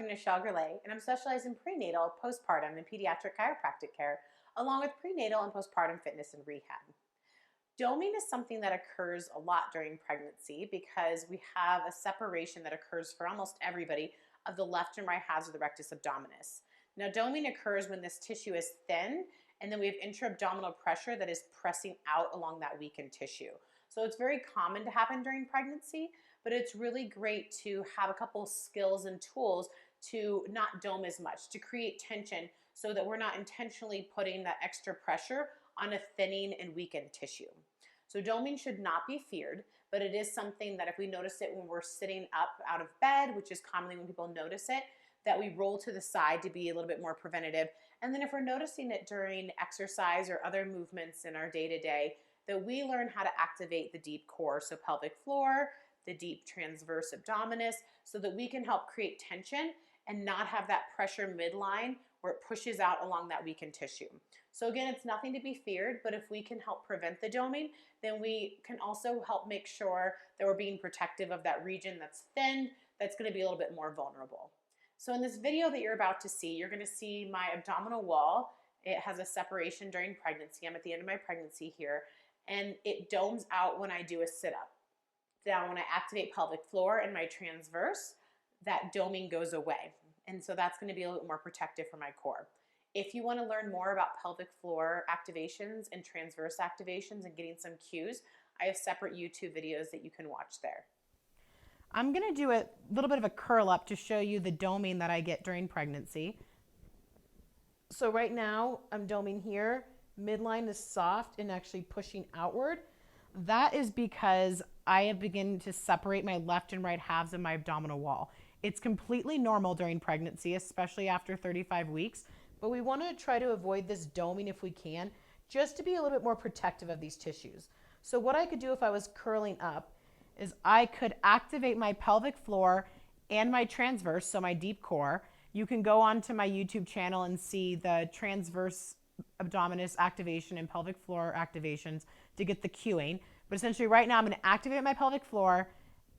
Dr. Nichelle Gurley, and I'm specialized in prenatal, postpartum, and pediatric chiropractic care, along with prenatal and postpartum fitness and rehab. Doming is something that occurs a lot during pregnancy because we have a separation that occurs for almost everybody of the left and right halves of the rectus abdominis. Now, doming occurs when this tissue is thin, and then we have intra-abdominal pressure that is pressing out along that weakened tissue. So it's very common to happen during pregnancy, but it's really great to have a couple skills and tools to not dome as much, to create tension so that we're not intentionally putting that extra pressure on a thinning and weakened tissue. So doming should not be feared, but it is something that if we notice it when we're sitting up out of bed, which is commonly when people notice it, that we roll to the side to be a little bit more preventative. And then if we're noticing it during exercise or other movements in our day-to-day, that we learn how to activate the deep core, so pelvic floor, the deep transverse abdominis, so that we can help create tension and not have that pressure midline where it pushes out along that weakened tissue. So again, it's nothing to be feared, but if we can help prevent the doming, then we can also help make sure that we're being protective of that region that's thinned, that's going to be a little bit more vulnerable. So in this video that you're about to see, you're going to see my abdominal wall. It has a separation during pregnancy. I'm at the end of my pregnancy here, and it domes out when I do a sit-up. Now, when I activate pelvic floor and my transverse, that doming goes away. And so that's going to be a little bit more protective for my core. If you want to learn more about pelvic floor activations and transverse activations and getting some cues, I have separate YouTube videos that you can watch there. I'm going to do a little bit of a curl up to show you the doming that I get during pregnancy. So right now I'm doming here. Midline is soft and actually pushing outward. That is because I have begun to separate my left and right halves of my abdominal wall. It's completely normal during pregnancy, especially after 35 weeks, but we want to try to avoid this doming if we can, just to be a little bit more protective of these tissues. So what I could do if I was curling up is I could activate my pelvic floor and my transverse, so my deep core. You can go onto my YouTube channel and see the transverse abdominis activation and pelvic floor activations to get the cueing. But essentially right now I'm going to activate my pelvic floor,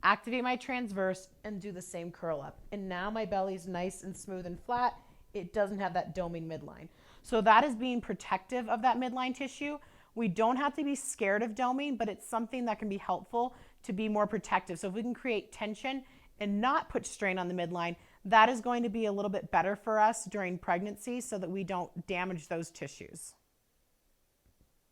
activate my transverse, and do the same curl up. And now my belly is nice and smooth and flat. It doesn't have that doming midline. So that is being protective of that midline tissue. We don't have to be scared of doming, but it's something that can be helpful to be more protective. So if we can create tension and not put strain on the midline, that is going to be a little bit better for us during pregnancy so that we don't damage those tissues.